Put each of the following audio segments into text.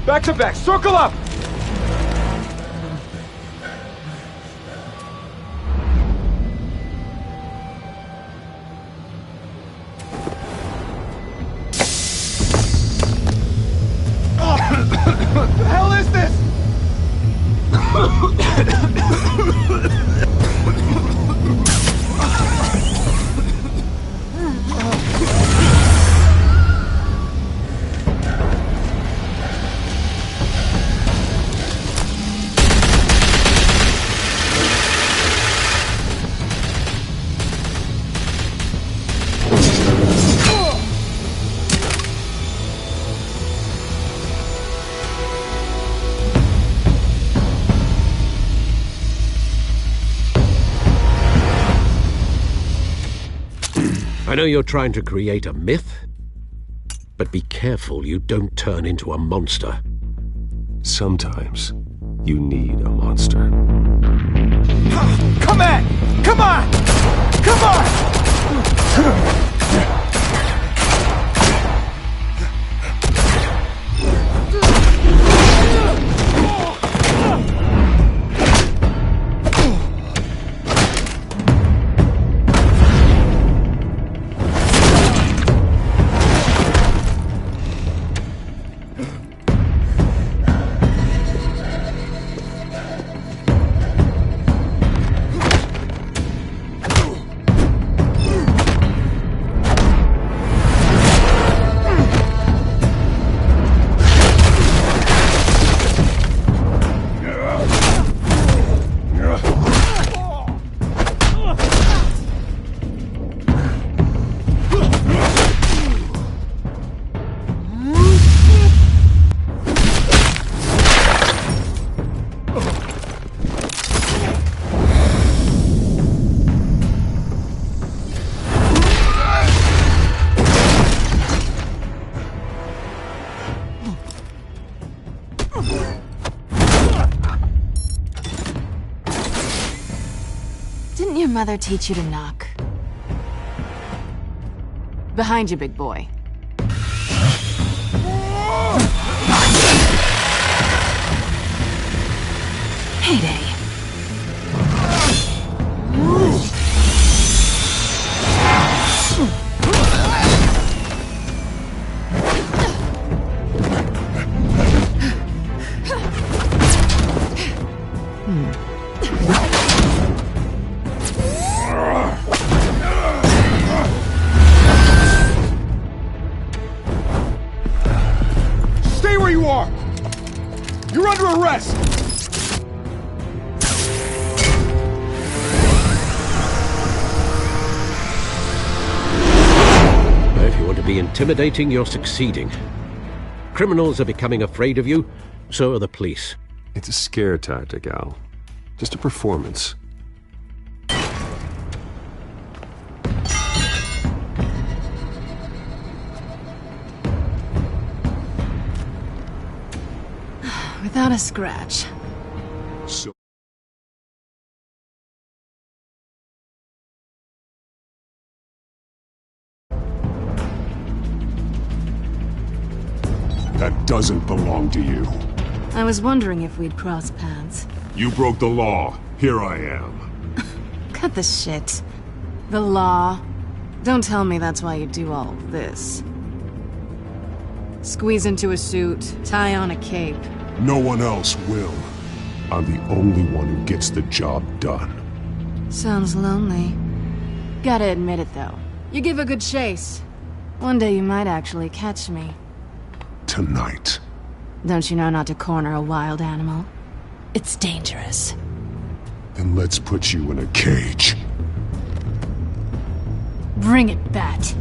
Back to back, circle up! What the hell is this? I know you're trying to create a myth, but be careful you don't turn into a monster. Sometimes you need a monster. Come on! Come on! Come on! Didn't your mother teach you to knock? Behind you, big boy. Heyday. Stay where you are! You're under arrest! If you want to be intimidating, you're succeeding. Criminals are becoming afraid of you, so are the police. It's a scare tactic, Al. Just a performance. Without a scratch. So that doesn't belong to you. I was wondering if we'd cross paths. You broke the law. Here I am. Cut the shit. The law. Don't tell me that's why you do all this. Squeeze into a suit, tie on a cape. No one else will. I'm the only one who gets the job done. Sounds lonely. Gotta admit it, though. You give a good chase. One day you might actually catch me. Tonight. Don't you know not to corner a wild animal? It's dangerous. Then let's put you in a cage. Bring it, Bat.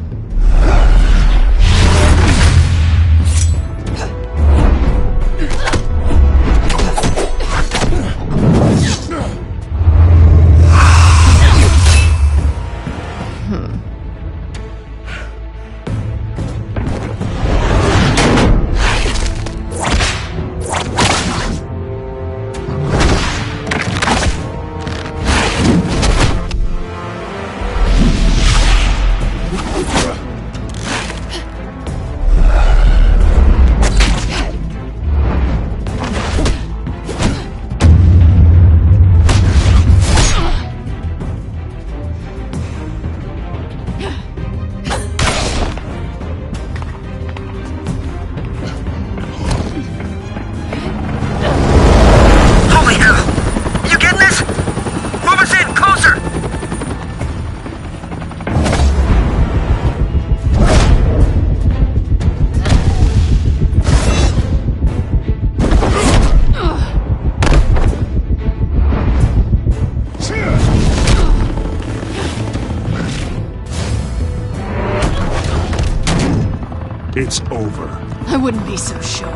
It's over. I wouldn't be so sure.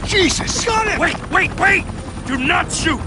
Jesus! Got him! Wait! Do not shoot!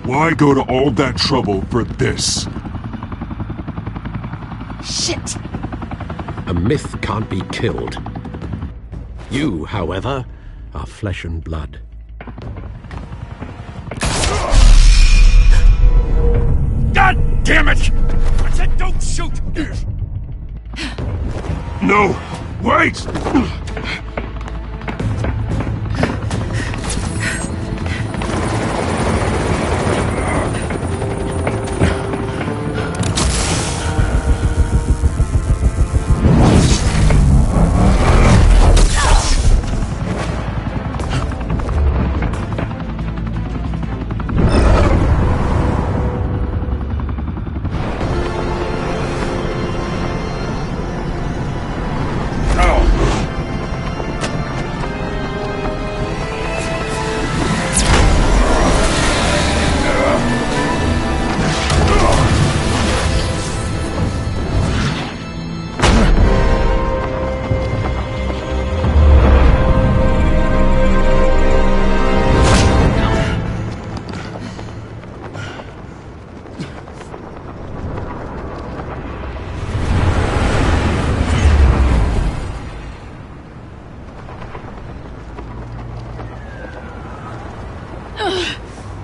Why go to all that trouble for this? Shit! A myth can't be killed. You, however, are flesh and blood. God damn it! I said don't shoot! No! Wait!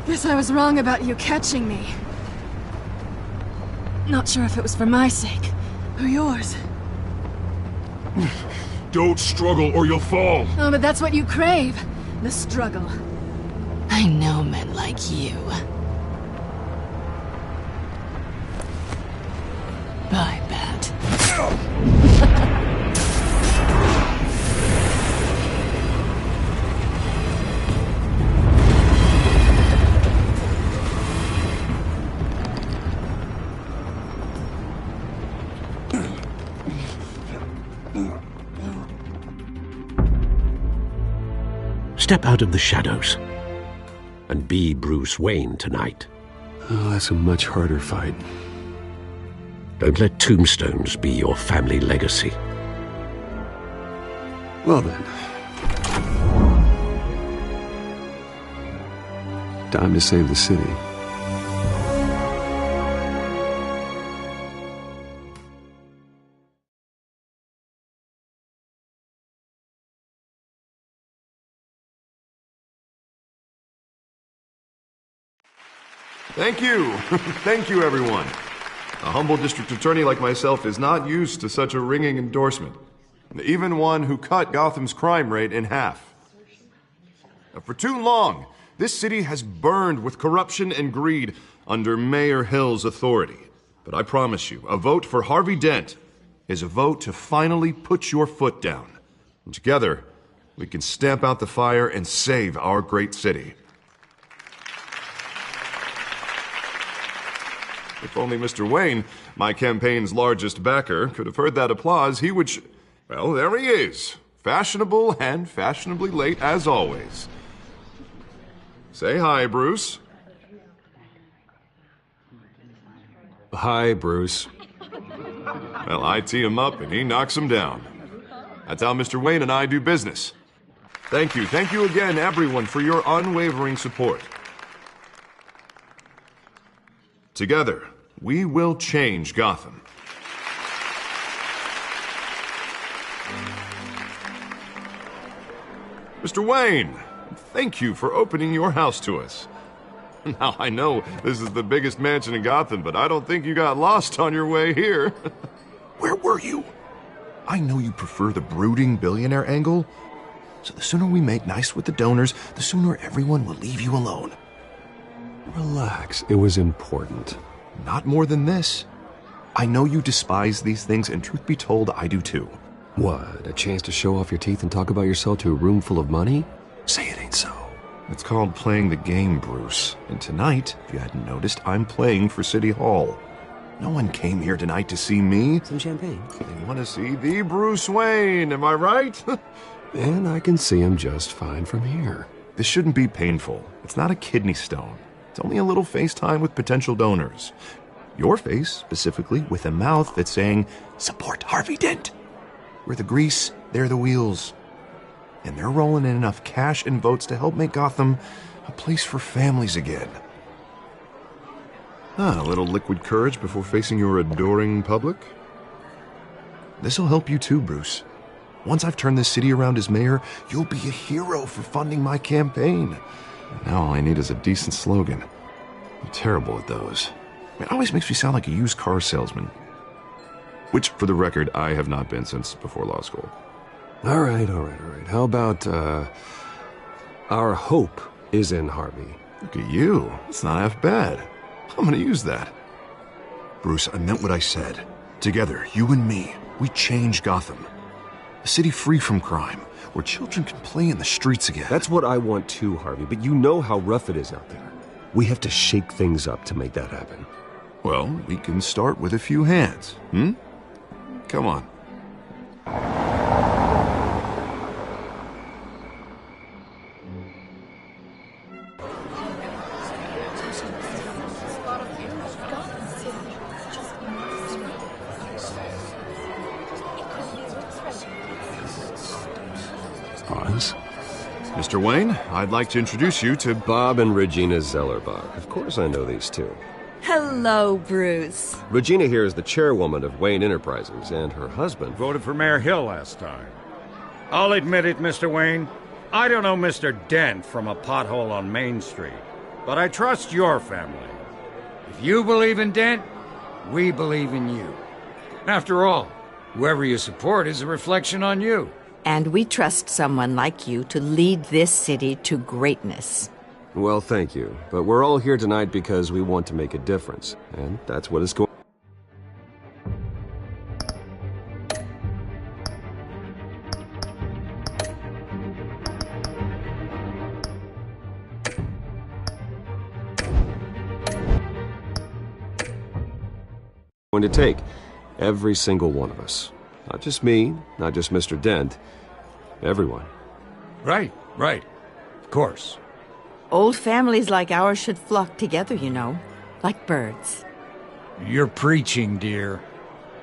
Guess I was wrong about you catching me. Not sure if it was for my sake, or yours. Don't struggle or you'll fall. Oh, but that's what you crave. The struggle. I know men like you. Bye, Bat. Step out of the shadows and be Bruce Wayne tonight. Oh, that's a much harder fight. Don't let tombstones be your family legacy. Well then. Time to save the city. Thank you. Thank you, everyone. A humble district attorney like myself is not used to such a ringing endorsement. Even one who cut Gotham's crime rate in half. For too long, this city has burned with corruption and greed under Mayor Hill's authority. But I promise you, a vote for Harvey Dent is a vote to finally put your foot down. And together, we can stamp out the fire and save our great city. If only Mr. Wayne, my campaign's largest backer, could have heard that applause, he would well, there he is. Fashionable and fashionably late as always. Say hi, Bruce. Hi, Bruce. Well, I tee him up and he knocks him down. That's how Mr. Wayne and I do business. Thank you again, everyone, for your unwavering support. Together, we will change Gotham. Mr. Wayne, thank you for opening your house to us. Now, I know this is the biggest mansion in Gotham, but I don't think you got lost on your way here. Where were you? I know you prefer the brooding billionaire angle, so the sooner we make nice with the donors, the sooner everyone will leave you alone. Relax, it was important. Not more than this. I know you despise these things, and truth be told, I do too. What, a chance to show off your teeth and talk about yourself to a room full of money? Say it ain't so. It's called playing the game, Bruce. And tonight, if you hadn't noticed, I'm playing for City Hall. No one came here tonight to see me. Some champagne. They want to see the Bruce Wayne, am I right? And I can see him just fine from here. This shouldn't be painful. It's not a kidney stone. It's only a little FaceTime with potential donors. Your face, specifically, with a mouth that's saying, "Support Harvey Dent." We're the grease, they're the wheels. And they're rolling in enough cash and votes to help make Gotham a place for families again. A little liquid courage before facing your adoring public. This'll help you too, Bruce. Once I've turned this city around as mayor, you'll be a hero for funding my campaign. Now all I need is a decent slogan. I'm terrible at those. It always makes me sound like a used car salesman. Which, for the record, I have not been since before law school. All right. How about, our hope is in Harvey? Look at you. It's not half bad. I'm gonna use that. Bruce, I meant what I said. Together, you and me, we change Gotham. A city free from crime, where children can play in the streets again. That's what I want too, Harvey, but you know how rough it is out there. We have to shake things up to make that happen. Well, we can start with a few hands, Come on. Oz? Mr. Wayne, I'd like to introduce you to Bob and Regina Zellerbach. Of course I know these two. Hello, Bruce. Regina here is the chairwoman of Wayne Enterprises, and her husband... Voted for Mayor Hill last time. I'll admit it, Mr. Wayne. I don't know Mr. Dent from a pothole on Main Street, but I trust your family. If you believe in Dent, we believe in you. After all, whoever you support is a reflection on you. And we trust someone like you to lead this city to greatness. Well, thank you. But we're all here tonight because we want to make a difference. And that's what it's going... going to take. Every single one of us. Not just me, not just Mr. Dent. Everyone. Right. Of course. Old families like ours should flock together, you know, like birds. You're preaching, dear.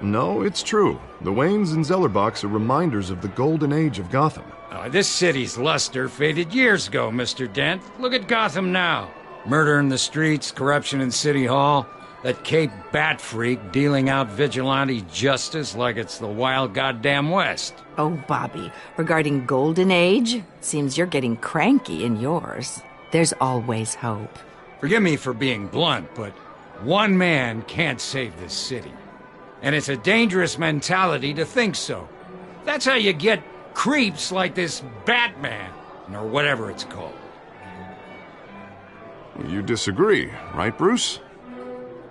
No, it's true. The Waynes and Zellerbachs are reminders of the golden age of Gotham. This city's luster faded years ago, Mr. Dent. Look at Gotham now. Murder in the streets, corruption in City Hall, that Cape Bat freak dealing out vigilante justice like it's the wild goddamn West. Oh, Bobby, regarding Golden Age, seems you're getting cranky in yours. There's always hope. Forgive me for being blunt, but one man can't save this city. And it's a dangerous mentality to think so. That's how you get creeps like this Batman, or whatever it's called. You disagree, right, Bruce?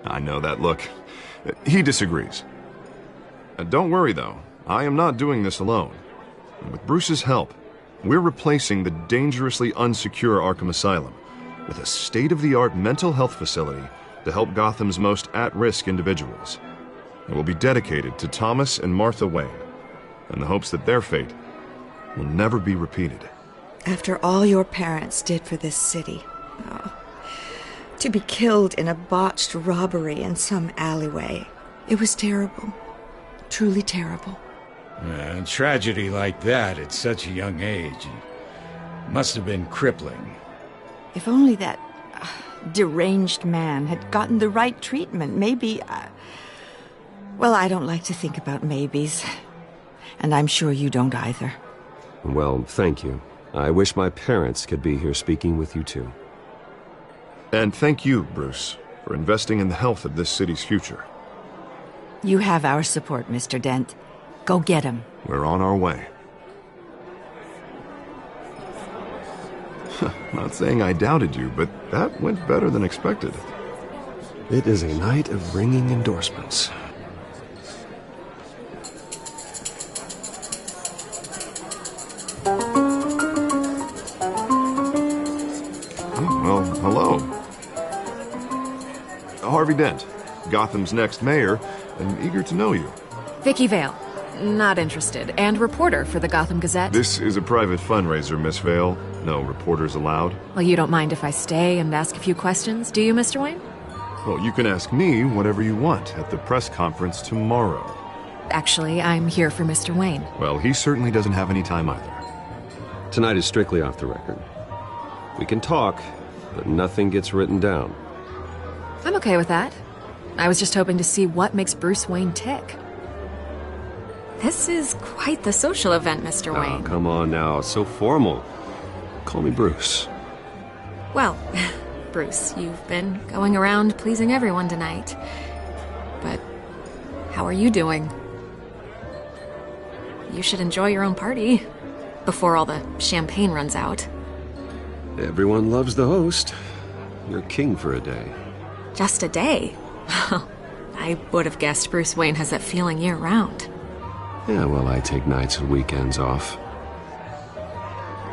I know that look. He disagrees. Don't worry, though. I am not doing this alone. With Bruce's help, we're replacing the dangerously unsecure Arkham Asylum with a state-of-the-art mental health facility to help Gotham's most at-risk individuals. It will be dedicated to Thomas and Martha Wayne, in the hopes that their fate will never be repeated. After all your parents did for this city, to be killed in a botched robbery in some alleyway, it was terrible. Truly terrible. A tragedy like that at such a young age must have been crippling. If only that deranged man had gotten the right treatment, maybe... Well, I don't like to think about maybes. And I'm sure you don't either. Well, thank you. I wish my parents could be here speaking with you too. And thank you, Bruce, for investing in the health of this city's future. You have our support, Mr. Dent. Go get him. We're on our way. Not saying I doubted you, but that went better than expected. It is a night of ringing endorsements. Well, hello. Harvey Dent, Gotham's next mayor, and eager to know you. Vicky Vale. Not interested. And reporter for the Gotham Gazette. This is a private fundraiser, Miss Vale. No reporters allowed. Well, you don't mind if I stay and ask a few questions, do you, Mr. Wayne? Well, you can ask me whatever you want at the press conference tomorrow. Actually, I'm here for Mr. Wayne. Well, he certainly doesn't have any time either. Tonight is strictly off the record. We can talk, but nothing gets written down. I'm okay with that. I was just hoping to see what makes Bruce Wayne tick. This is quite the social event, Mr. Wayne. Oh, come on now. It's so formal. Call me Bruce. Well, Bruce, you've been going around pleasing everyone tonight. But how are you doing? You should enjoy your own party before all the champagne runs out. Everyone loves the host. You're king for a day. Just a day? I would have guessed Bruce Wayne has that feeling year-round. Yeah, well, I take nights and weekends off.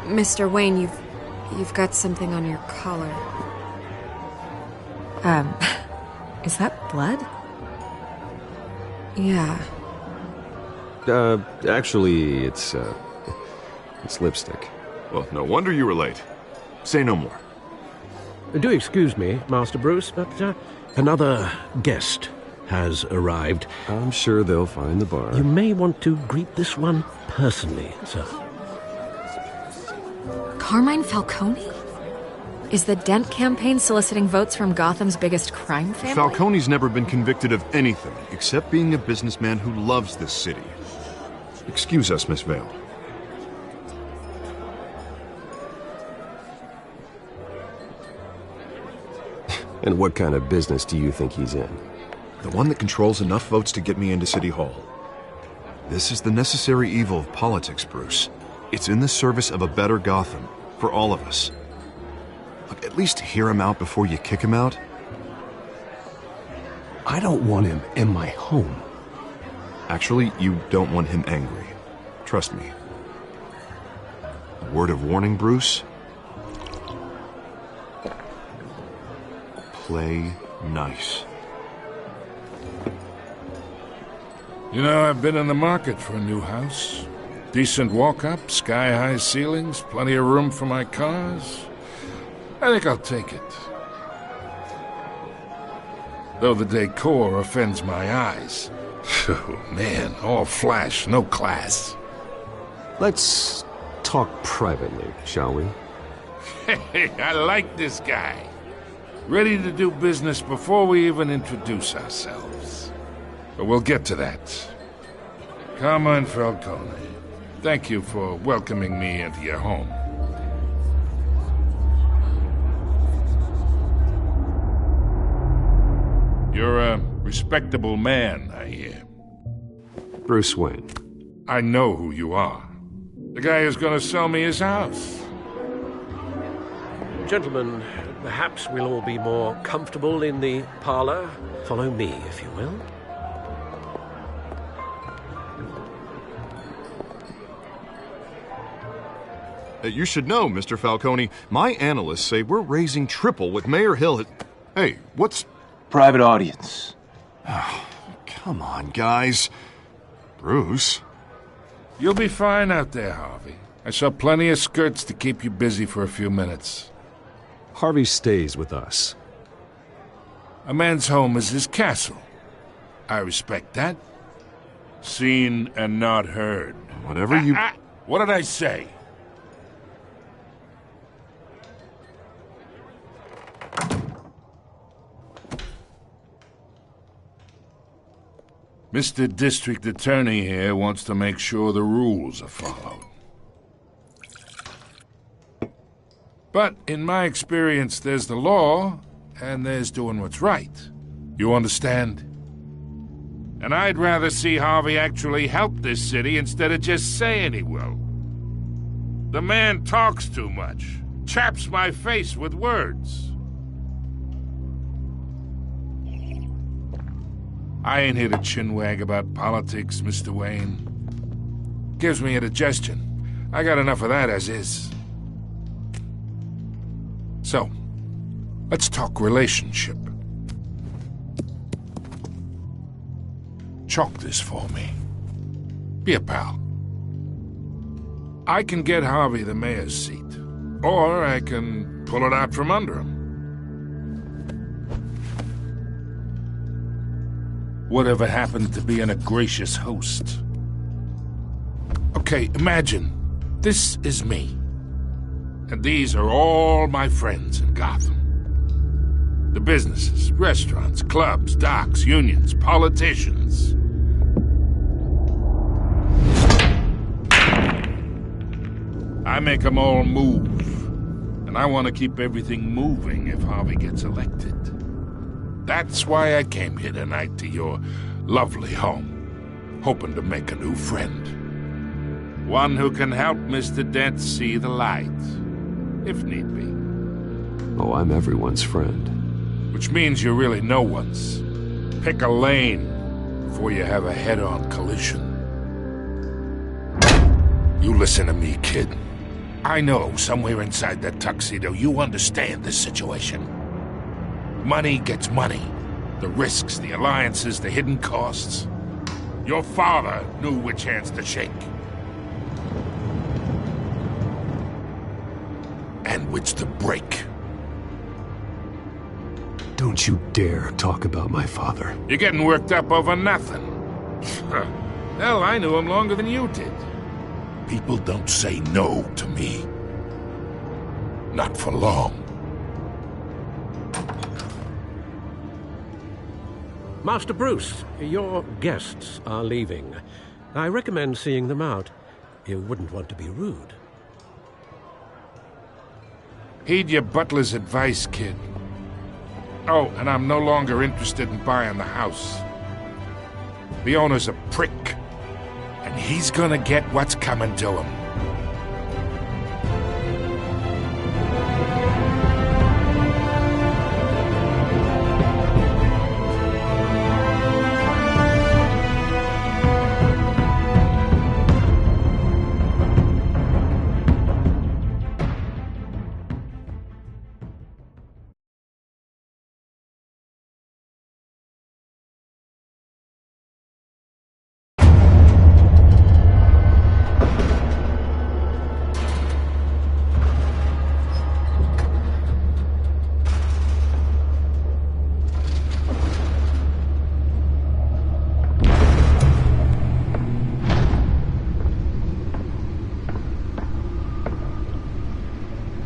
Mr. Wayne, you've got something on your collar. Is that blood? Yeah. Actually, it's lipstick. Well, no wonder you were late. Say no more. Do excuse me, Master Bruce, but another guest has arrived. I'm sure they'll find the bar. You may want to greet this one personally, sir. Carmine Falcone? Is the Dent campaign soliciting votes from Gotham's biggest crime family? Falcone's never been convicted of anything except being a businessman who loves this city. Excuse us, Miss Vale. And what kind of business do you think he's in? The one that controls enough votes to get me into City Hall. This is the necessary evil of politics, Bruce. It's in the service of a better Gotham, for all of us. Look, at least hear him out before you kick him out. I don't want him in my home. Actually, you don't want him angry. Trust me. A word of warning, Bruce. Play nice. You know, I've been in the market for a new house. Decent walk-up, sky-high ceilings, plenty of room for my cars. I think I'll take it. Though the decor offends my eyes. Oh, man, all flash, no class. Let's talk privately, shall we? Hey, I like this guy. Ready to do business before we even introduce ourselves. But we'll get to that. Carmine Falcone, thank you for welcoming me into your home. You're a respectable man, I hear. Bruce Wayne. I know who you are. The guy who's gonna sell me his house. Gentlemen, perhaps we'll all be more comfortable in the parlor. Follow me, if you will. You should know, Mr. Falcone, my analysts say we're raising triple with Mayor Hill. Hey, what's... Private audience. Oh, come on, guys. Bruce? You'll be fine out there, Harvey. I saw plenty of skirts to keep you busy for a few minutes. Harvey stays with us. A man's home is his castle. I respect that. Seen and not heard. Whatever you... What did I say? Mr. District Attorney here wants to make sure the rules are followed. But in my experience, there's the law, and there's doing what's right. You understand? And I'd rather see Harvey actually help this city instead of just saying he will. The man talks too much, chaps my face with words. I ain't here to chinwag about politics, Mr. Wayne. Gives me indigestion. I got enough of that as is. So, let's talk relationship. Chalk this for me. Be a pal. I can get Harvey the mayor's seat, or I can pull it out from under him. Whatever happened to being a gracious host? Okay, imagine this is me. And these are all my friends in Gotham. The businesses, restaurants, clubs, docks, unions, politicians. I make them all move. And I want to keep everything moving if Harvey gets elected. That's why I came here tonight to your lovely home, hoping to make a new friend. One who can help Mr. Dent see the light, if need be. Oh, I'm everyone's friend. Which means you're really no one's. Pick a lane before you have a head-on collision. You listen to me, kid. I know somewhere inside that tuxedo you understand this situation. Money gets money. The risks, the alliances, the hidden costs. Your father knew which hands to shake. And which to break. Don't you dare talk about my father. You're getting worked up over nothing. Hell, I knew him longer than you did. People don't say no to me. Not for long. Master Bruce, your guests are leaving. I recommend seeing them out. You wouldn't want to be rude. Heed your butler's advice, kid. Oh, and I'm no longer interested in buying the house. The owner's a prick, and he's gonna get what's coming to him.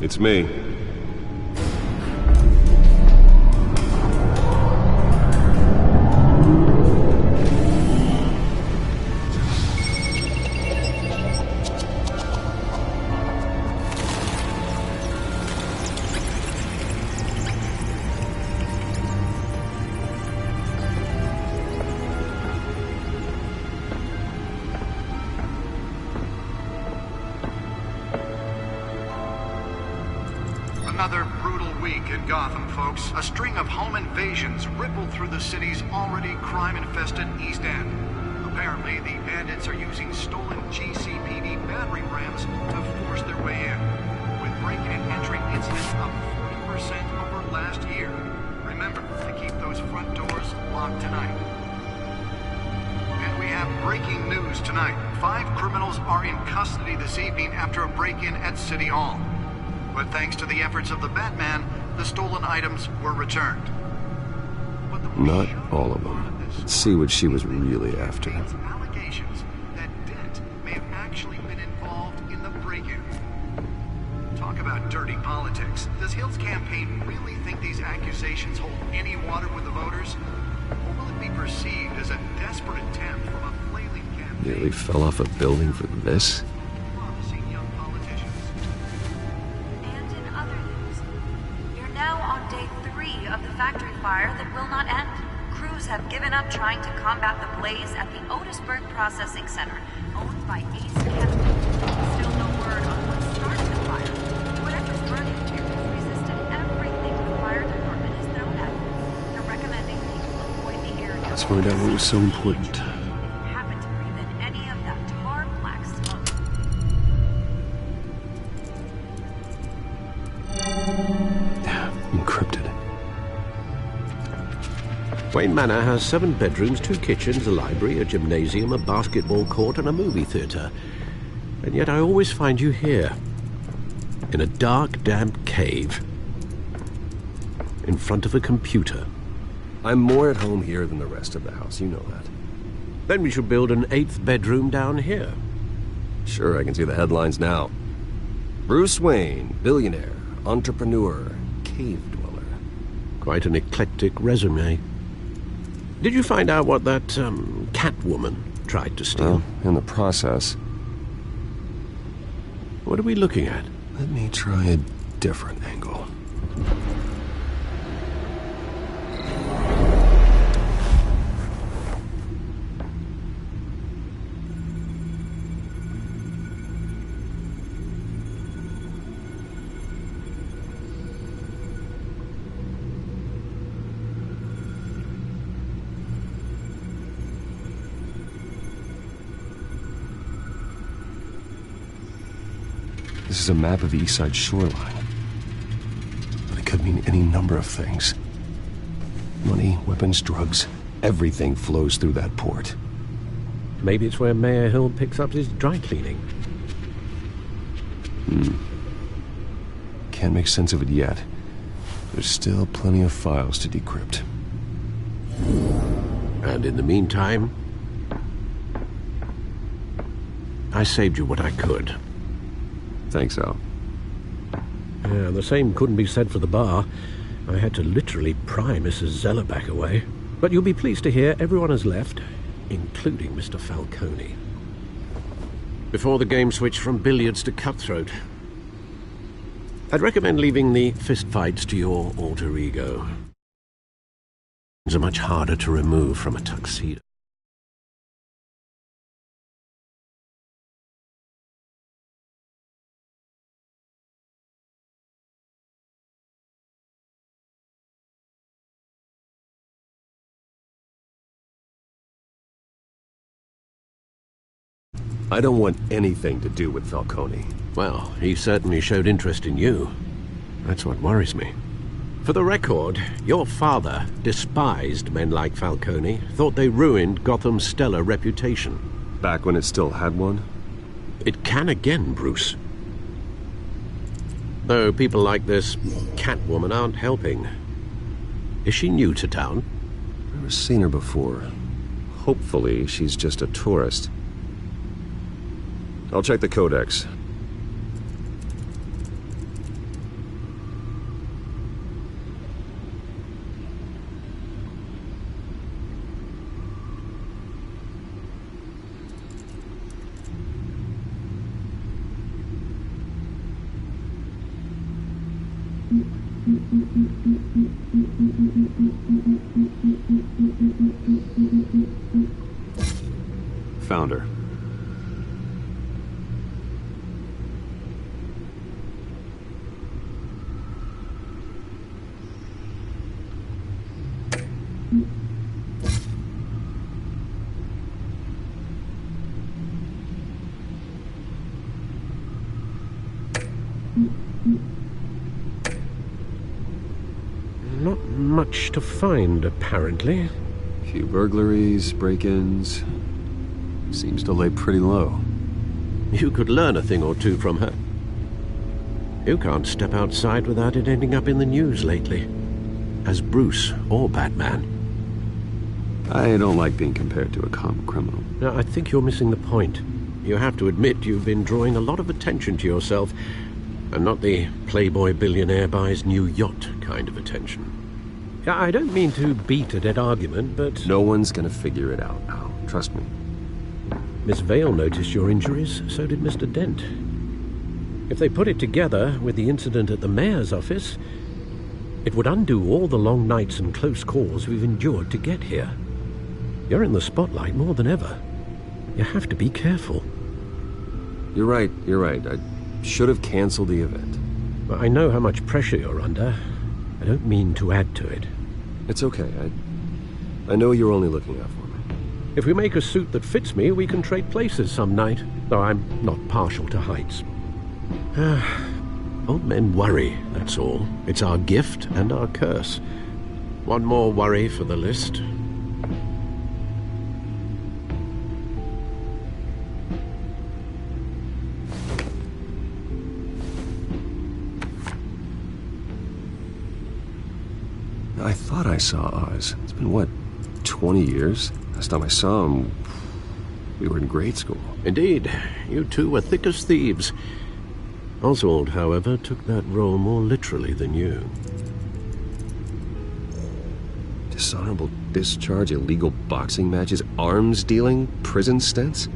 It's me. Another brutal week in Gotham, folks. A string of home invasions rippled through the city's already crime-infested East End. Apparently, the bandits are using stolen GCPD battering rams to force their way in, with break-in and entering incidents up 40% over last year. Remember to keep those front doors locked tonight. And we have breaking news tonight. 5 criminals are in custody this evening after a break-in at City Hall. But thanks to the efforts of the Batman, the stolen items were returned. Not all of them. Let's see what she was really after. Allegations that Dent may have actually been involved in the break-in. Talk about dirty politics. The Does Hill's campaign really think these accusations hold any water with the voters? Or will it be perceived as a desperate attempt from a flailing campaign? Nearly fell off a building for this? Promising young politicians. And in other news, you're now on day 3 of the factory fire that will not end. Crews have given up trying to combat the blaze at the Otisburg Processing Center, owned by Ace Chemical. Still no word on what started the fire. Whatever's burning here has resisted everything the fire department has thrown at it. They're recommending people avoid the area. Let's find out what was so important. Happen to breathe in any of that tar black smoke. Encrypted. Wayne Manor has 7 bedrooms, 2 kitchens, a library, a gymnasium, a basketball court, and a movie theatre. And yet I always find you here, in a dark, damp cave, in front of a computer. I'm more at home here than the rest of the house, you know that. Then we should build an 8th bedroom down here. Sure, I can see the headlines now. Bruce Wayne, billionaire, entrepreneur, cave dweller. Quite an eclectic resume. Did you find out what that, Catwoman tried to steal? Well, in the process. What are we looking at? Let me try a different angle. This is a map of the East Side shoreline. But it could mean any number of things. Money, weapons, drugs, everything flows through that port. Maybe it's where Mayor Hill picks up his dry cleaning. Can't make sense of it yet. There's still plenty of files to decrypt. And in the meantime, I saved you what I could. Thanks, Al. Yeah, the same couldn't be said for the bar. I had to literally pry Mrs. Zeller back away. But you'll be pleased to hear everyone has left, including Mr. Falcone. Before the game switched from billiards to cutthroat. I'd recommend leaving the fistfights to your alter ego. These are much harder to remove from a tuxedo. I don't want anything to do with Falcone. Well, he certainly showed interest in you. That's what worries me. For the record, your father despised men like Falcone, thought they ruined Gotham's stellar reputation. Back when it still had one? It can again, Bruce. Though people like this Catwoman aren't helping. Is she new to town? Never seen her before. Hopefully, she's just a tourist. I'll check the codex. Found her. Not much to find, apparently. Few burglaries, break-ins. Seems to lay pretty low. You could learn a thing or two from her. You can't step outside without it ending up in the news lately. As Bruce or Batman. I don't like being compared to a common criminal. Now, I think you're missing the point. You have to admit you've been drawing a lot of attention to yourself. And not the playboy billionaire buys new yacht kind of attention. Yeah, I don't mean to beat a dead argument, but... No one's gonna figure it out, Al. Trust me. Miss Vale noticed your injuries, so did Mr. Dent. If they put it together with the incident at the mayor's office, it would undo all the long nights and close calls we've endured to get here. You're in the spotlight more than ever. You have to be careful. You're right. I should have canceled the event. But I know how much pressure you're under. I don't mean to add to it. It's okay. I know you're only looking out for me. If we make a suit that fits me, we can trade places some night, though I'm not partial to heights. Old men worry, that's all. It's our gift and our curse. One more worry for the list. I thought I saw Oz. It's been, what, 20 years? Last time I saw him, we were in grade school. Indeed. You two were thick as thieves. Oswald, however, took that role more literally than you. Dishonorable discharge, illegal boxing matches, arms dealing, prison stints?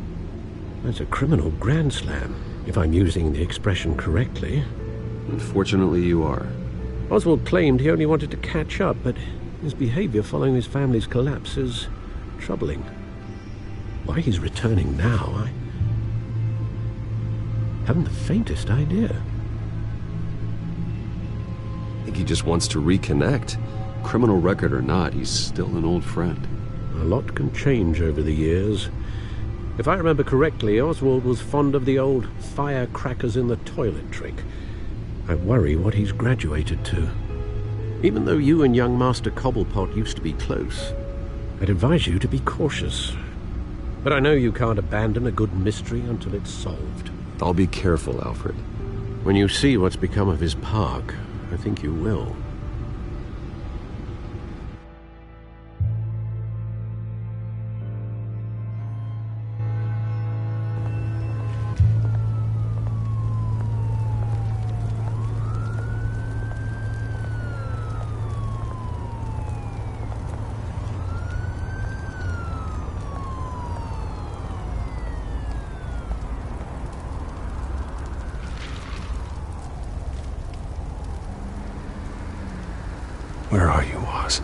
That's a criminal grand slam, if I'm using the expression correctly. Unfortunately, you are. Oswald claimed he only wanted to catch up, but his behavior following his family's collapse is troubling. Why he's returning now, I haven't the faintest idea. I think he just wants to reconnect. Criminal record or not, he's still an old friend. A lot can change over the years. If I remember correctly, Oswald was fond of the old firecrackers in the toilet trick. I worry what he's graduated to. Even though you and young Master Cobblepot used to be close, I'd advise you to be cautious. But I know you can't abandon a good mystery until it's solved. I'll be careful, Alfred. When you see what's become of his park, I think you will. Where are you, Oz?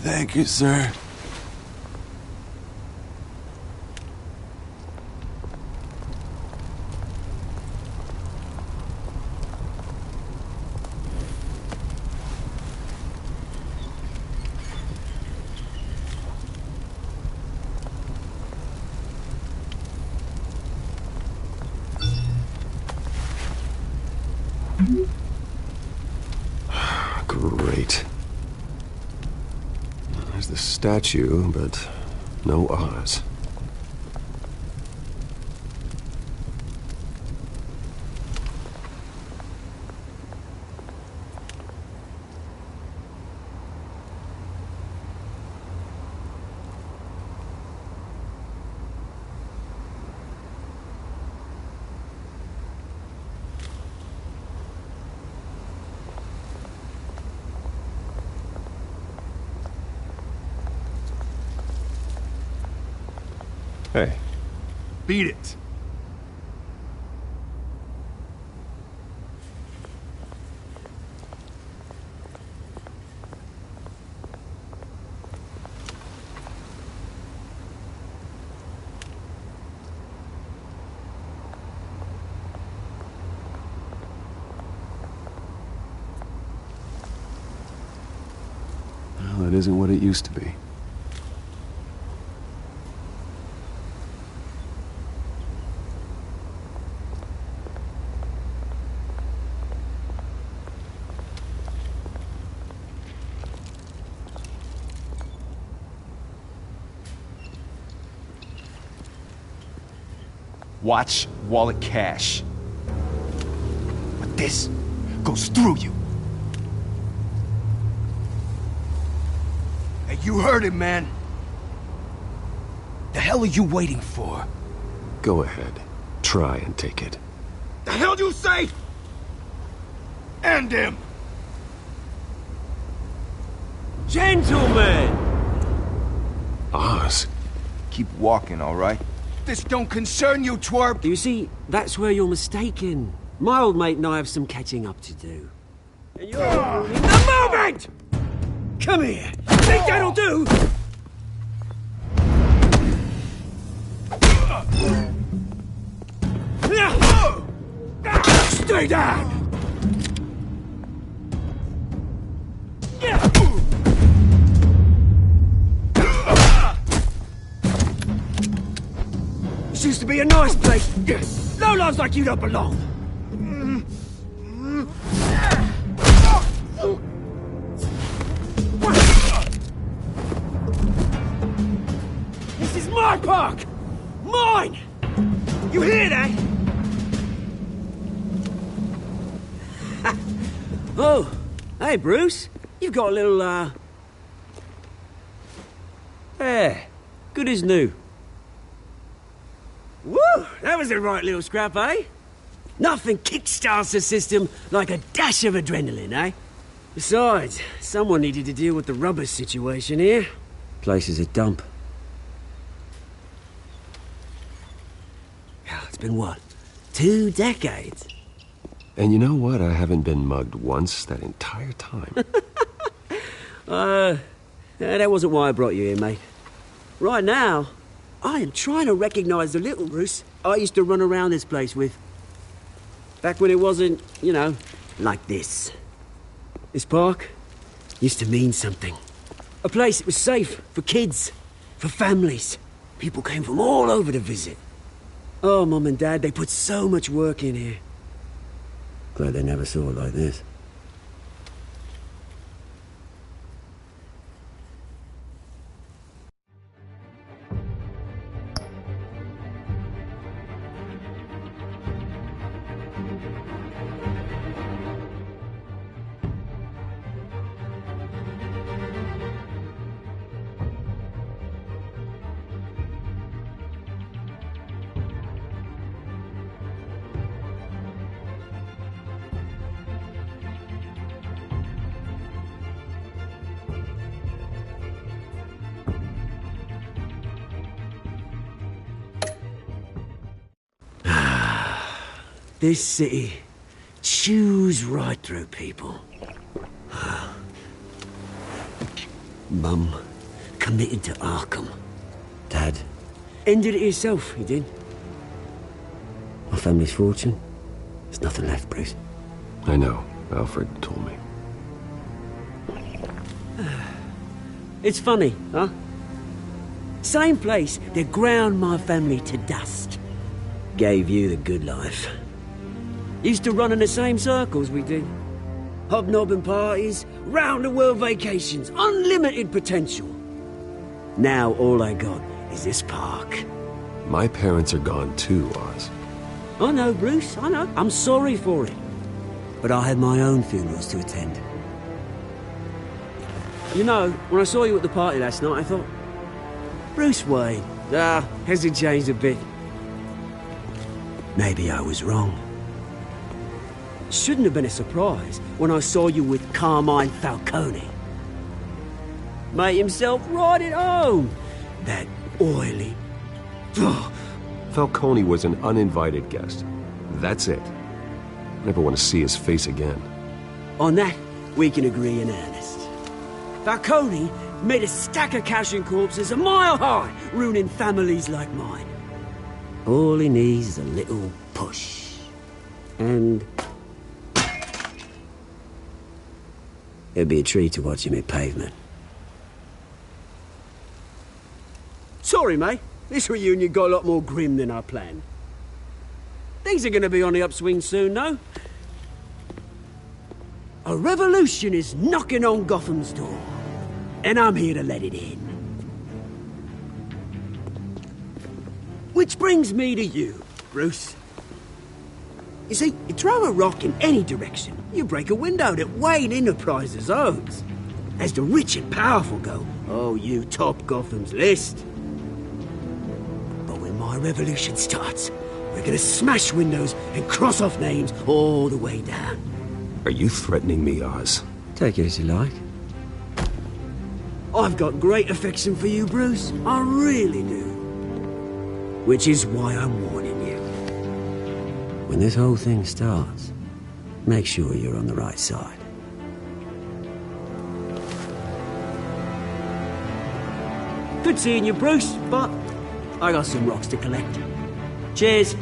Thank you, sir. Great. There's the statue, but no Oz. Hey. Beat it. isn't what it used to be. Watch wallet cash. But this goes through you. Hey, you heard it, man. The hell are you waiting for? Go ahead. Try and take it. The hell you say? End him! Gentlemen! Oz. Keep walking, all right? This don't concern you, twerp! You see, that's where you're mistaken. My old mate and I have some catching up to do. And you're ruining the moment! Come here! Think that'll do? Stay down! This used to be a nice place. No lives like you don't belong. This is my park! Mine! You hear that? Oh, hey, Bruce. You've got a little, yeah, good as new. Woo! That was a right little scrap, eh? Nothing kickstarts the system like a dash of adrenaline, eh? Besides, someone needed to deal with the rubber situation here. Place is a dump. It's been what? 2 decades? And you know what? I haven't been mugged once that entire time. That wasn't why I brought you here, mate. Right now, I am trying to recognize the little Bruce I used to run around this place with. Back when it wasn't, you know, like this. This park used to mean something. A place that was safe for kids, for families. People came from all over to visit. Oh, Mum and Dad, they put so much work in here. Glad they never saw it like this. This city chews right through people. Mum committed to Arkham. Dad ended it himself, he did. My family's fortune, there's nothing left, Bruce. I know. Alfred told me. It's funny, huh? Same place that ground my family to dust. Gave you the good life. Used to run in the same circles we did. Hobnobbing parties, round-the-world vacations, unlimited potential. Now all I got is this park. My parents are gone too, Oz. I know, Bruce, I know. I'm sorry for it. But I had my own funerals to attend. You know, when I saw you at the party last night, I thought, Bruce Wayne, has he changed a bit? Maybe I was wrong. Shouldn't have been a surprise when I saw you with Carmine Falcone. Made himself right at home. That oily... Falcone was an uninvited guest. That's it. Never want to see his face again. On that, we can agree in earnest. Falcone made a stack of cash and corpses a mile high, ruining families like mine. All he needs is a little push. And... it'd be a treat to watch him hit pavement. Sorry, mate. This reunion got a lot more grim than I planned. Things are going to be on the upswing soon, though. A revolution is knocking on Gotham's door, and I'm here to let it in. Which brings me to you, Bruce. You see, you throw a rock in any direction, you break a window that Wayne Enterprises owns. As the rich and powerful go, oh, you top Gotham's list. But when my revolution starts, we're gonna smash windows and cross off names all the way down. Are you threatening me, Oz? Take it as you like. I've got great affection for you, Bruce. I really do. Which is why I'm warning you. When this whole thing starts, make sure you're on the right side. Good seeing you, Bruce, but I got some rocks to collect. Cheers.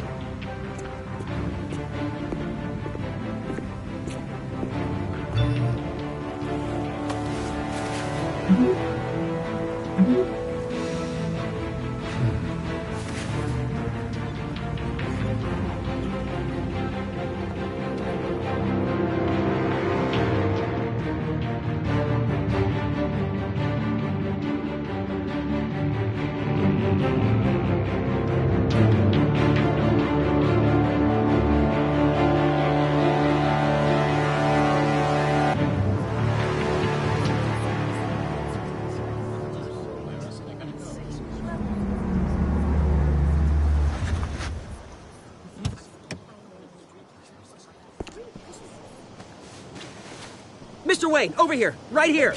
Mr. Wayne, over here, right here.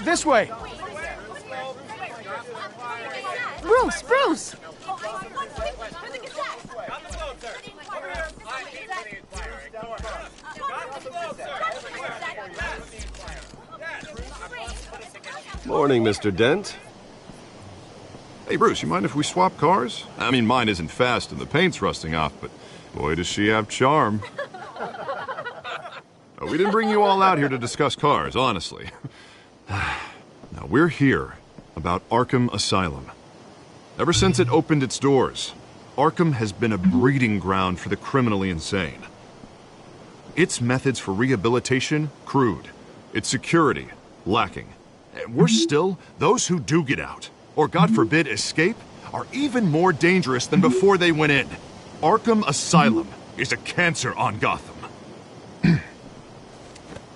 This way. Bruce! Morning, Mr. Dent. Hey, Bruce, you mind if we swap cars? I mean, mine isn't fast and the paint's rusting off, but boy, does she have charm. We didn't bring you all out here to discuss cars, honestly. Now, we're here about Arkham Asylum. Ever since it opened its doors, Arkham has been a breeding ground for the criminally insane. Its methods for rehabilitation, crude. Its security, lacking. And worse still, those who do get out, or God forbid escape, are even more dangerous than before they went in. Arkham Asylum is a cancer on Gotham.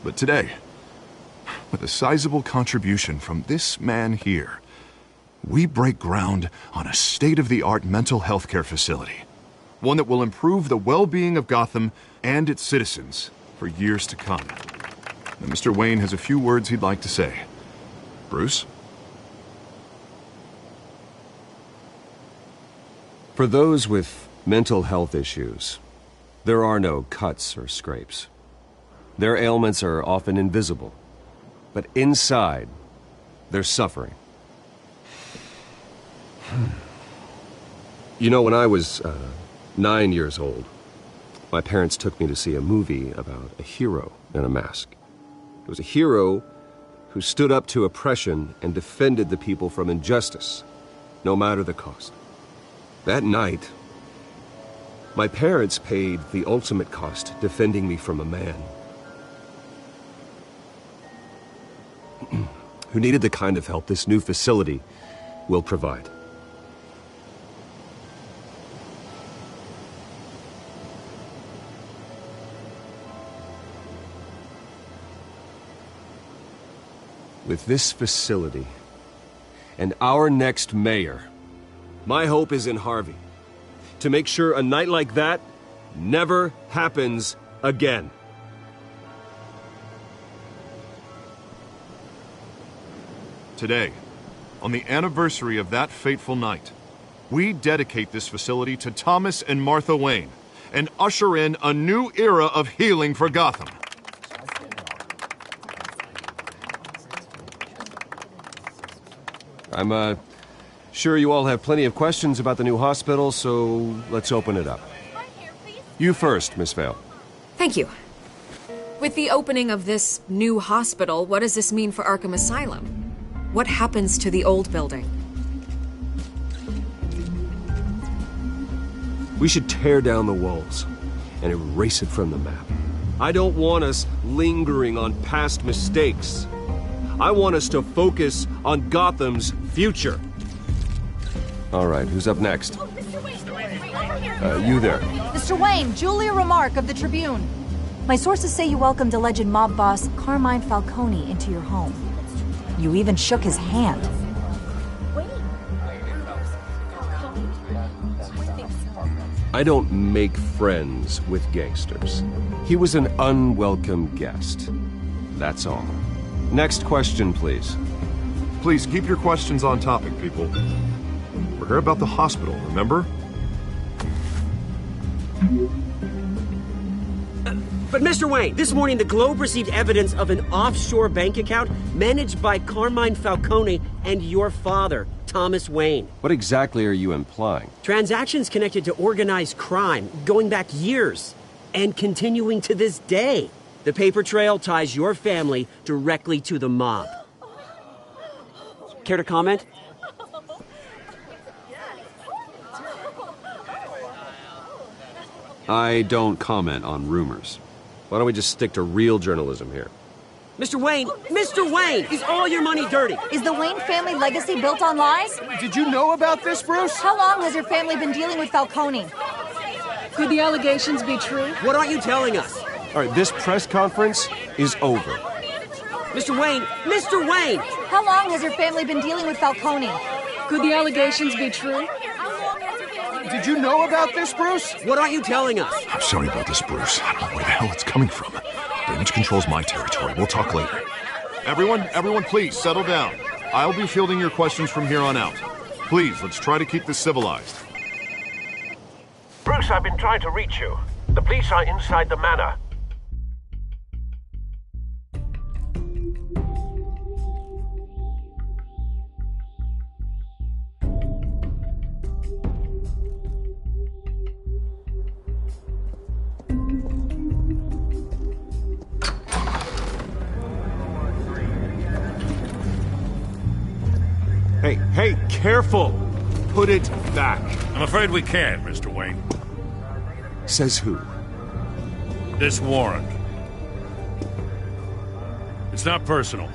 But today, with a sizable contribution from this man here, we break ground on a state-of-the-art mental health care facility. One that will improve the well-being of Gotham and its citizens for years to come. Now, Mr. Wayne has a few words he'd like to say. Bruce? For those with mental health issues, there are no cuts or scrapes. Their ailments are often invisible, but inside, they're suffering. You know, when I was 9 years old, my parents took me to see a movie about a hero in a mask. It was a hero who stood up to oppression and defended the people from injustice, no matter the cost. That night, my parents paid the ultimate cost defending me from a man who needed the kind of help this new facility will provide. With this facility and our next mayor, my hope is in Harvey, to make sure a night like that never happens again. Today, on the anniversary of that fateful night, we dedicate this facility to Thomas and Martha Wayne and usher in a new era of healing for Gotham. I'm sure you all have plenty of questions about the new hospital, so let's open it up. You first, Miss Vale. Thank you. With the opening of this new hospital, what does this mean for Arkham Asylum? What happens to the old building? We should tear down the walls and erase it from the map. I don't want us lingering on past mistakes. I want us to focus on Gotham's future. All right, who's up next? You there. Mr. Wayne, Julia Remark of the Tribune. My sources say you welcomed alleged mob boss Carmine Falcone into your home. You even shook his hand. I don't make friends with gangsters. He was an unwelcome guest. That's all. Next question, please. Please keep your questions on topic, people. We're here about the hospital, remember? But Mr. Wayne, this morning the Globe received evidence of an offshore bank account managed by Carmine Falcone and your father, Thomas Wayne. What exactly are you implying? Transactions connected to organized crime, going back years, and continuing to this day. The paper trail ties your family directly to the mob. Care to comment? I don't comment on rumors. Why don't we just stick to real journalism here? Mr. Wayne, is all your money dirty? Is the Wayne family legacy built on lies? Did you know about this, Bruce? How long has your family been dealing with Falcone? Could the allegations be true? What aren't you telling us? All right, this press conference is over. Mr. Wayne! How long has your family been dealing with Falcone? Could the allegations be true? Did you know about this, Bruce? What aren't you telling us? I'm sorry about this, Bruce. I don't know where the hell it's coming from. Damage control's my territory. We'll talk later. Everyone, please, settle down. I'll be fielding your questions from here on out. Please, let's try to keep this civilized. Bruce, I've been trying to reach you. The police are inside the manor. Hey, careful! Put it back. I'm afraid we can't, Mr. Wayne. Says who? This warrant. It's not personal.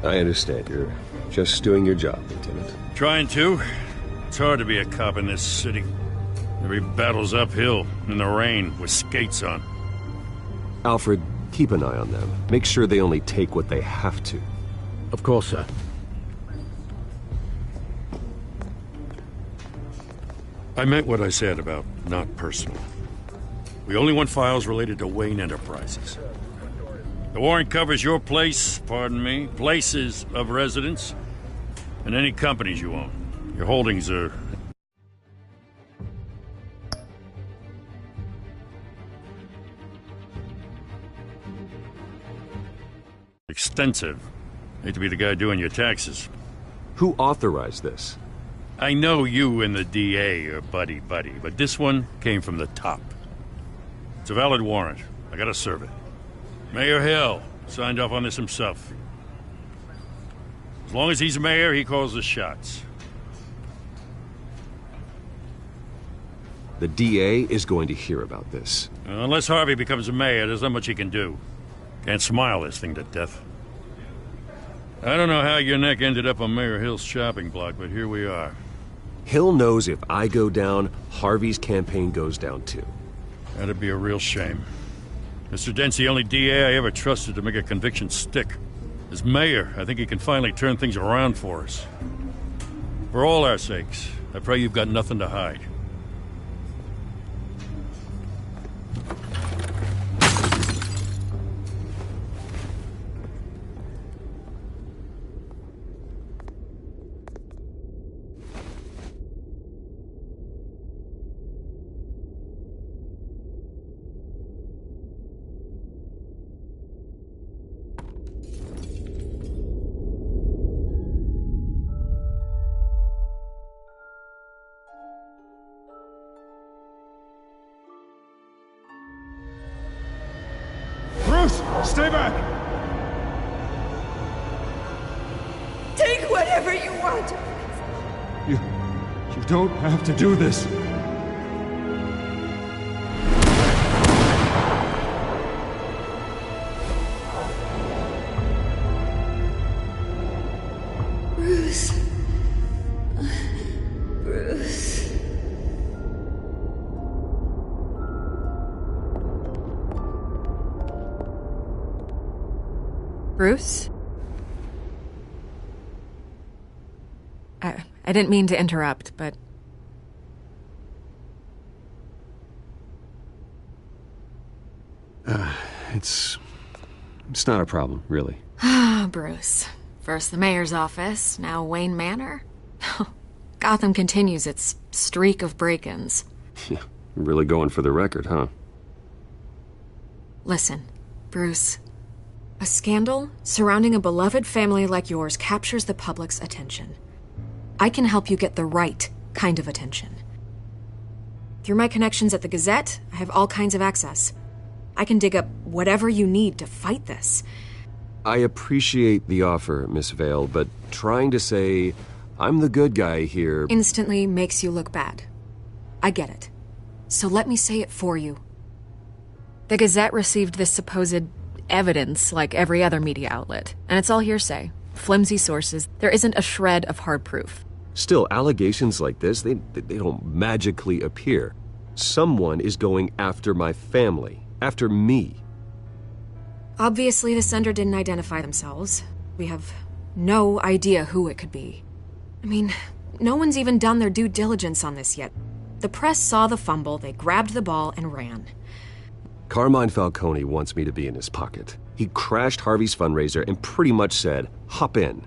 I understand. You're just doing your job, Lieutenant. Trying to. It's hard to be a cop in this city. Every battle's uphill, in the rain, with skates on. Alfred, keep an eye on them. Make sure they only take what they have to. Of course, sir. I meant what I said about not personal. We only want files related to Wayne Enterprises. The warrant covers your place, places of residence, and any companies you own. Your holdings are... extensive. Hate to be the guy doing your taxes. Who authorized this? I know you and the DA are buddy-buddy, but this one came from the top. It's a valid warrant. I gotta serve it. Mayor Hill signed off on this himself. As long as he's mayor, he calls the shots. The DA is going to hear about this. Unless Harvey becomes a mayor, there's not much he can do. Can't smile this thing to death. I don't know how your neck ended up on Mayor Hill's shopping block, but here we are. Hill knows if I go down, Harvey's campaign goes down too. That'd be a real shame. Mr. Dent's the only DA I ever trusted to make a conviction stick. As mayor, I think he can finally turn things around for us. For all our sakes, I pray you've got nothing to hide. Stay back! Take whatever you want. You don't have to do this. Bruce? I didn't mean to interrupt, but... It's not a problem, really. Ah, Bruce. First the mayor's office, now Wayne Manor. Gotham continues its streak of break-ins. Yeah, really going for the record, huh? Listen, Bruce. A scandal surrounding a beloved family like yours captures the public's attention. I can help you get the right kind of attention. Through my connections at the Gazette, I have all kinds of access. I can dig up whatever you need to fight this. I appreciate the offer, Miss Vale, but trying to say I'm the good guy here... instantly makes you look bad. I get it. So let me say it for you. The Gazette received this supposed evidence like every other media outlet, and it's all hearsay. Flimsy sources. There isn't a shred of hard proof. Still, allegations like this, they don't magically appear. Someone is going after my family. After me. Obviously, the sender didn't identify themselves. We have no idea who it could be. I mean, no one's even done their due diligence on this yet. The press saw the fumble, they grabbed the ball and ran. Carmine Falcone wants me to be in his pocket. He crashed Harvey's fundraiser and pretty much said, hop in.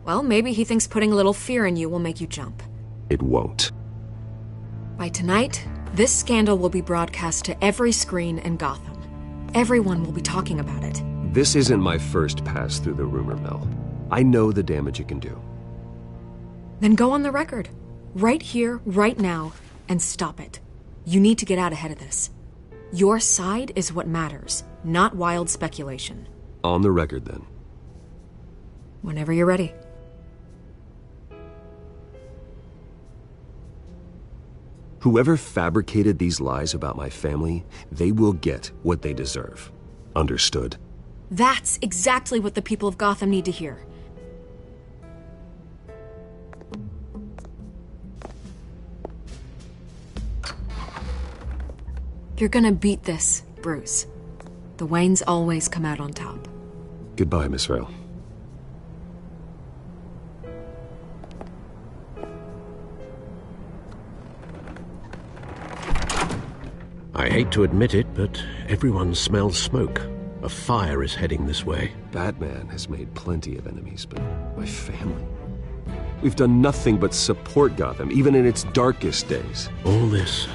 Well, maybe he thinks putting a little fear in you will make you jump. It won't. By tonight, this scandal will be broadcast to every screen in Gotham. Everyone will be talking about it. This isn't my first pass through the rumor mill. I know the damage it can do. Then go on the record. Right here, right now, and stop it. You need to get out ahead of this. Your side is what matters, not wild speculation. On the record, then. Whenever you're ready. Whoever fabricated these lies about my family, they will get what they deserve. Understood? That's exactly what the people of Gotham need to hear. You're gonna beat this, Bruce. The Waynes always come out on top. Goodbye, Miss Vale. I hate to admit it, but everyone smells smoke. A fire is heading this way. Batman has made plenty of enemies, but my family... We've done nothing but support Gotham, even in its darkest days. All this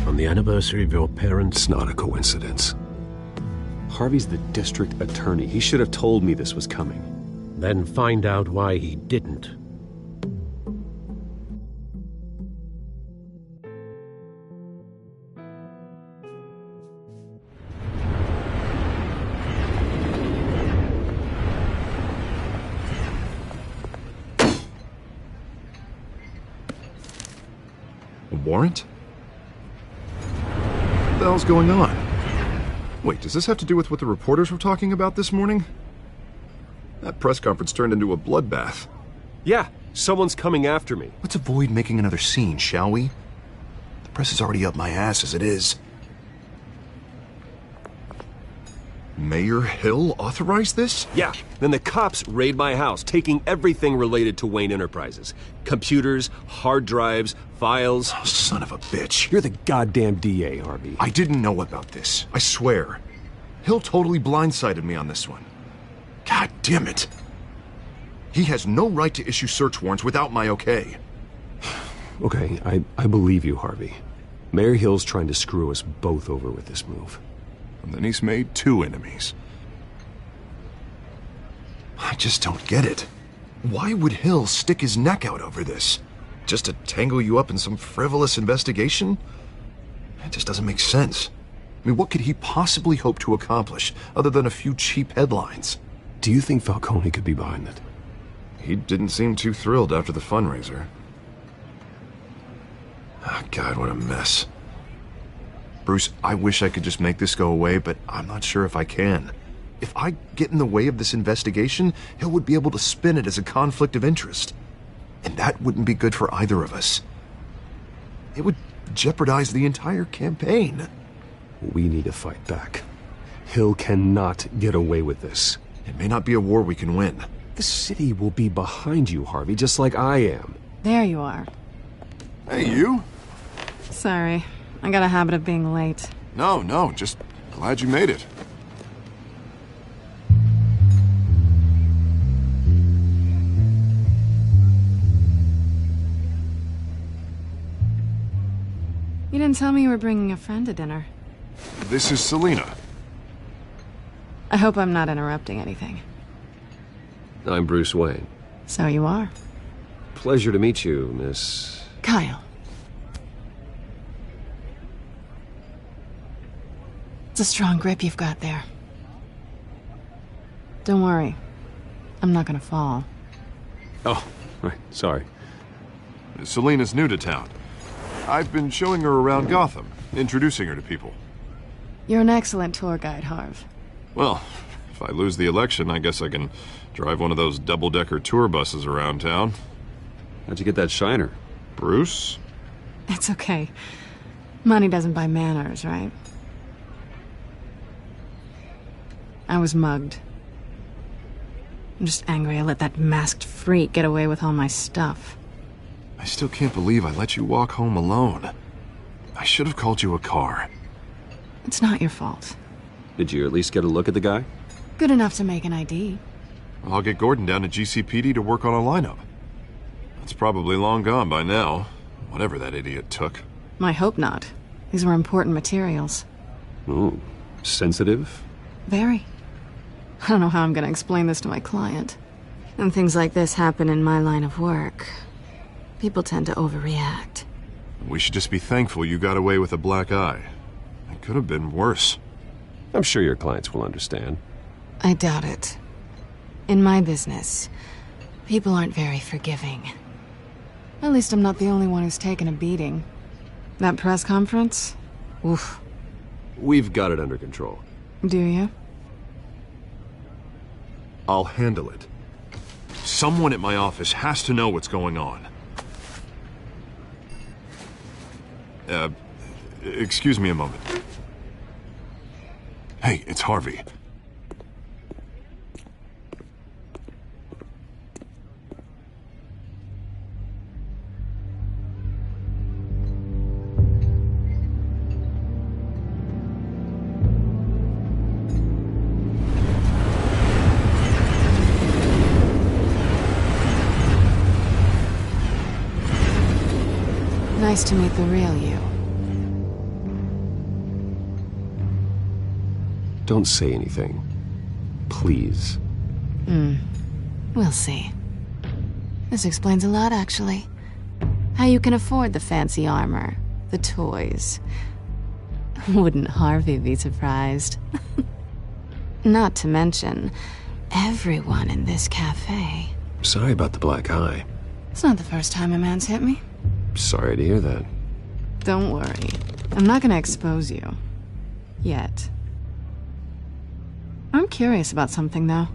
on the anniversary of your parents'... It's not a coincidence. Harvey's the district attorney. He should have told me this was coming. Then find out why he didn't. Warrant? What the hell's going on? Wait, does this have to do with what the reporters were talking about this morning? That press conference turned into a bloodbath. Yeah, someone's coming after me. Let's avoid making another scene, shall we? The press is already up my ass as it is. Mayor Hill authorized this? Yeah, then the cops raid my house, taking everything related to Wayne Enterprises. Computers, hard drives, files. Oh, son of a bitch. You're the goddamn DA, Harvey. I didn't know about this. I swear. Hill totally blindsided me on this one. God damn it. He has no right to issue search warrants without my okay. Okay, I believe you, Harvey. Mayor Hill's trying to screw us both over with this move. And then he's made 2 enemies. I just don't get it. Why would Hill stick his neck out over this? Just to tangle you up in some frivolous investigation? It just doesn't make sense. I mean, what could he possibly hope to accomplish other than a few cheap headlines? Do you think Falcone could be behind it? He didn't seem too thrilled after the fundraiser. Oh, God, what a mess. Bruce, I wish I could just make this go away, but I'm not sure if I can. If I get in the way of this investigation, Hill would be able to spin it as a conflict of interest. And that wouldn't be good for either of us. It would jeopardize the entire campaign. We need to fight back. Hill cannot get away with this. It may not be a war we can win. The city will be behind you, Harvey, just like I am. There you are. Hey, you? Sorry. I got a habit of being late. No, just glad you made it. You didn't tell me you were bringing a friend to dinner. This is Selina. I hope I'm not interrupting anything. I'm Bruce Wayne. So you are. Pleasure to meet you, Miss... Kyle. It's a strong grip you've got there. Don't worry. I'm not gonna fall. Oh, right, sorry. Selina's new to town. I've been showing her around Gotham, introducing her to people. You're an excellent tour guide, Harv. Well, if I lose the election, I guess I can drive one of those double-decker tour buses around town. How'd you get that shiner? Bruce? It's okay. Money doesn't buy manners, right? I was mugged. I'm just angry I let that masked freak get away with all my stuff. I still can't believe I let you walk home alone. I should have called you a car. It's not your fault. Did you at least get a look at the guy? Good enough to make an ID. I'll get Gordon down to GCPD to work on a lineup. It's probably long gone by now, whatever that idiot took. I hope not. These were important materials. Ooh, sensitive? Very. I don't know how I'm gonna explain this to my client. When things like this happen in my line of work, people tend to overreact. We should just be thankful you got away with a black eye. It could have been worse. I'm sure your clients will understand. I doubt it. In my business, people aren't very forgiving. At least I'm not the only one who's taken a beating. That press conference? Oof. We've got it under control. Do you? I'll handle it. Someone at my office has to know what's going on. Excuse me a moment. Hey, it's Harvey. Nice to meet the real you. Don't say anything. Please. We'll see. This explains a lot, actually. How you can afford the fancy armor, the toys. Wouldn't Harvey be surprised? Not to mention, everyone in this cafe. Sorry about the black eye. It's not the first time a man's hit me. Sorry to hear that. Don't worry. I'm not gonna expose you. Yet. I'm curious about something, though.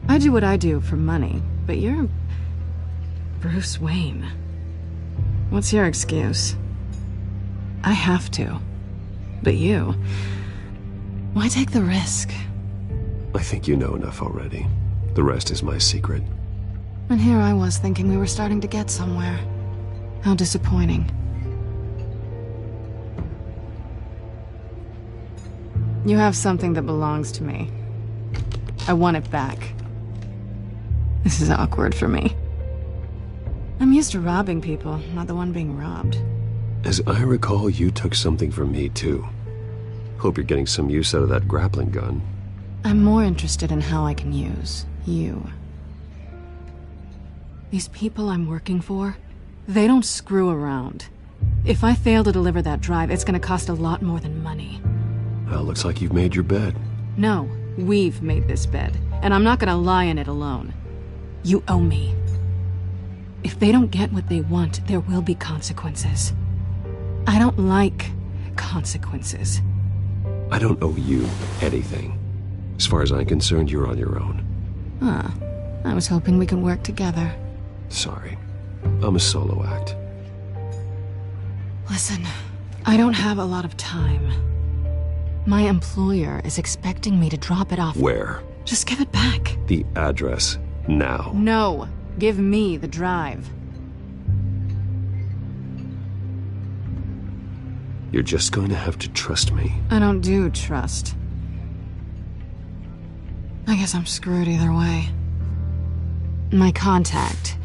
I do what I do for money, but you're... Bruce Wayne. What's your excuse? I have to. But you... Why take the risk? I think you know enough already. The rest is my secret. And here I was thinking we were starting to get somewhere. How disappointing. You have something that belongs to me. I want it back. This is awkward for me. I'm used to robbing people, not the one being robbed. As I recall, you took something from me, too. Hope you're getting some use out of that grappling gun. I'm more interested in how I can use you. These people I'm working for, they don't screw around. If I fail to deliver that drive, it's gonna cost a lot more than money. Well, looks like you've made your bed. No, we've made this bed, and I'm not gonna lie in it alone. You owe me. If they don't get what they want, there will be consequences. I don't like consequences. I don't owe you anything. As far as I'm concerned, you're on your own. Huh. I was hoping we could work together. Sorry. I'm a solo act. Listen, I don't have a lot of time. My employer is expecting me to drop it off. Where? Just give it back. The address, now. No. Give me the drive. You're just going to have to trust me. I don't do trust. I guess I'm screwed either way. My contact.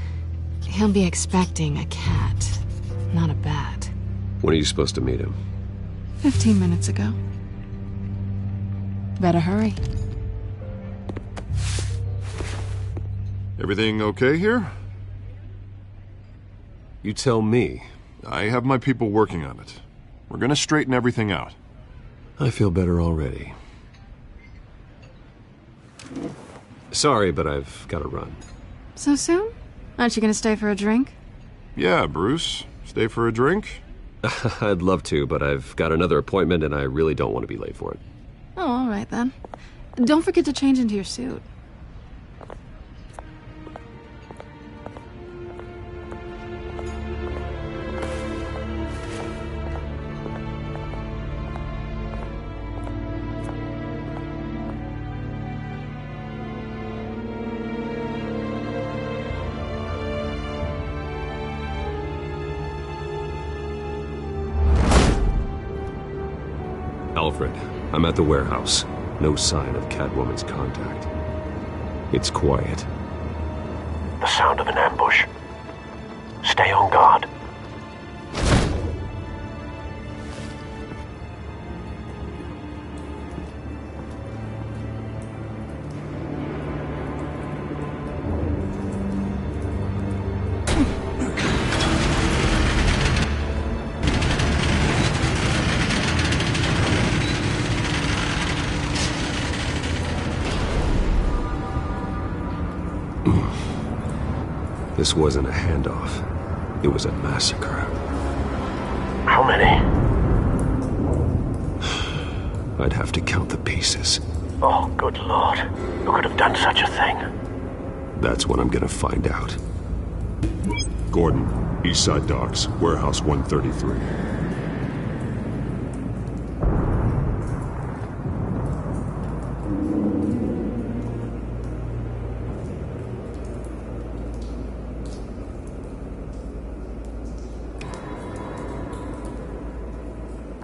He'll be expecting a cat, not a bat. When are you supposed to meet him? 15 minutes ago. Better hurry. Everything okay here? You tell me. I have my people working on it. We're gonna straighten everything out. I feel better already. Sorry, but I've got to run. So soon? Aren't you gonna stay for a drink? Yeah, Bruce. Stay for a drink? I'd love to, but I've got another appointment and I really don't want to be late for it. Oh, all right then. Don't forget to change into your suit. Alfred, I'm at the warehouse. No sign of Catwoman's contact. It's quiet. The sound of an ambush. Stay on guard. This wasn't a handoff. It was a massacre. How many? I'd have to count the pieces. Oh, good lord. Who could have done such a thing? That's what I'm gonna find out. Gordon, Eastside Docks, Warehouse 133.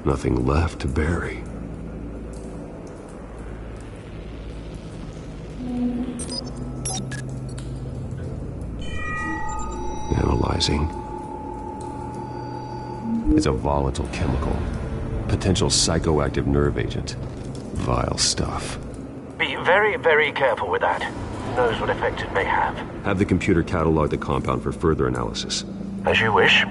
Nothing left to bury. Analyzing. It's a volatile chemical. Potential psychoactive nerve agent. Vile stuff. Be very, very careful with that. Who knows what effect it may have. Have the computer catalog the compound for further analysis. As you wish.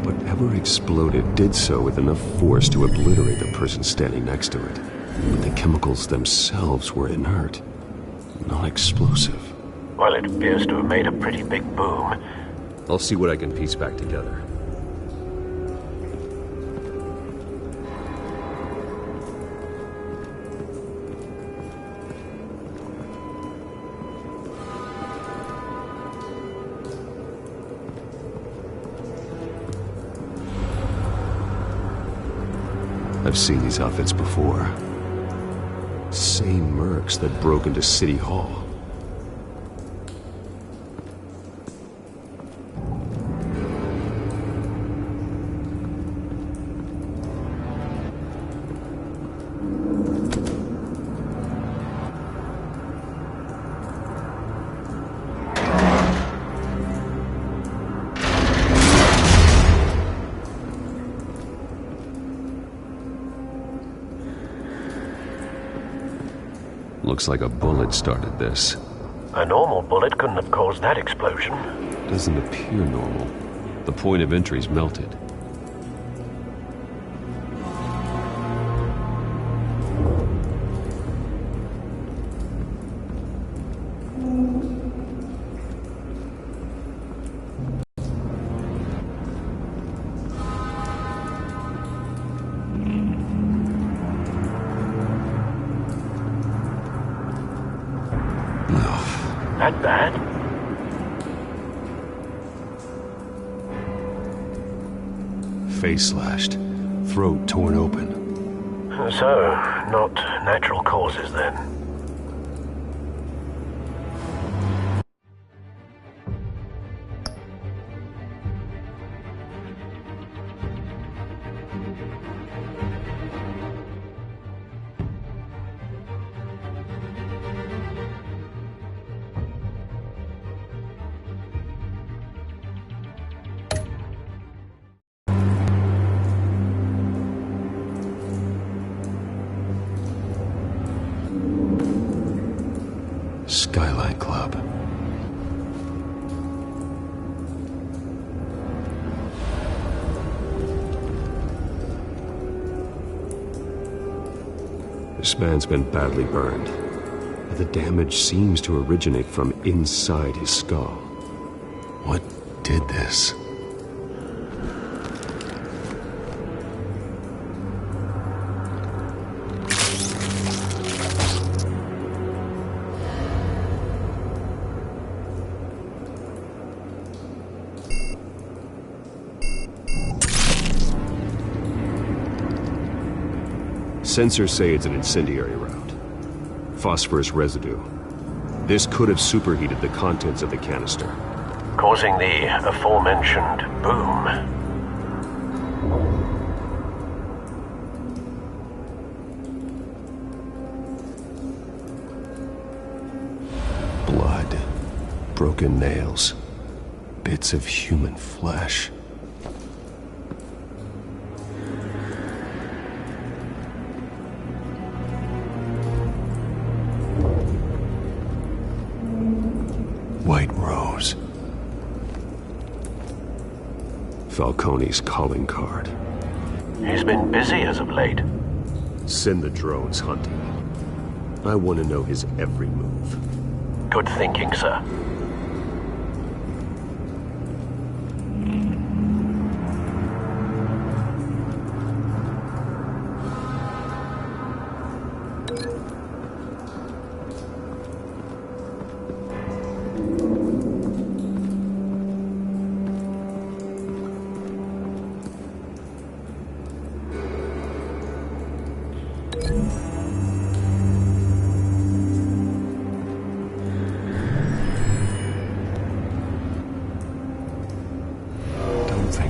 Whatever exploded did so with enough force to obliterate the person standing next to it. But the chemicals themselves were inert, not explosive. Well, it appears to have made a pretty big boom. I'll see what I can piece back together. I've seen these outfits before. Same mercs that broke into City Hall. Looks like a bullet started this. A normal bullet couldn't have caused that explosion. Doesn't appear normal. The point of entry's melted. That bad? face slashed, throat torn open. So, not natural causes then? Skyline Club. This man's been badly burned. But the damage seems to originate from inside his skull. What did this? Sensors say it's an incendiary round. Phosphorus residue. This could have superheated the contents of the canister, causing the aforementioned boom. Blood, broken nails, bits of human flesh. White Rose. Falcone's calling card. He's been busy as of late. Send the drones hunting. I want to know his every move. Good thinking, sir.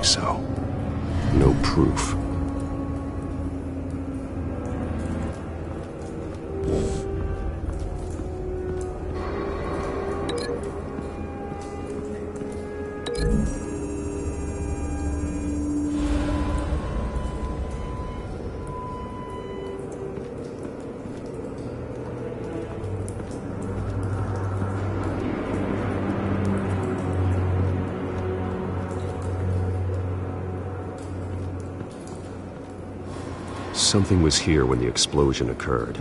So, no proof. Something was here when the explosion occurred.